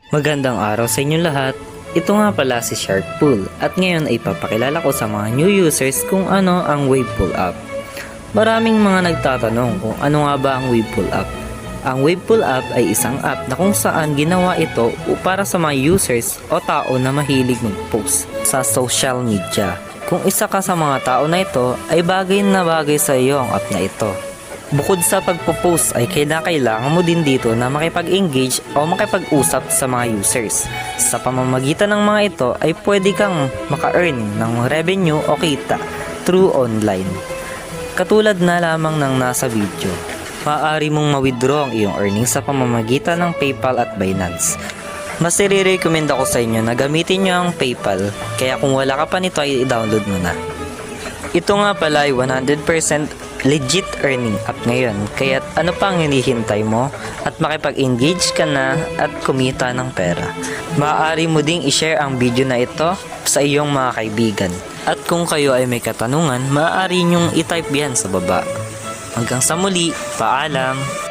Magandang araw sa inyo lahat. Ito nga pala si Sharkpool at ngayon ay papakilala ko sa mga new users kung ano ang Wavepool app. Maraming mga nagtatanong kung ano nga ba ang Wavepool app. Ang Wavepool app ay isang app na kung saan ginawa ito para sa mga users o tao na mahilig mag-post sa social media. Kung isa ka sa mga tao na ito ay bagay na bagay sa iyo ang app na ito. Bukod sa pagpo-post ay kailangan mo din dito na makipag-engage o makipag-usap sa mga users. Sa pamamagitan ng mga ito ay pwede kang maka-earn ng revenue o kita through online. Katulad na lamang ng nasa video, maaari mong ma-withdraw ang iyong earnings sa pamamagitan ng PayPal at Binance. Mas i-recommend ako sa inyo na gamitin nyo ang PayPal, kaya kung wala ka pa nito ay i-download mo na. Ito nga pala ay 100% legit earning app ngayon, kaya ano pang hinihintay mo at makipag-engage ka na at kumita ng pera. Maaari mo ding i-share ang video na ito sa iyong mga kaibigan. At kung kayo ay may katanungan, maaari nyong i-type yan sa baba. Hanggang sa muli, paalam!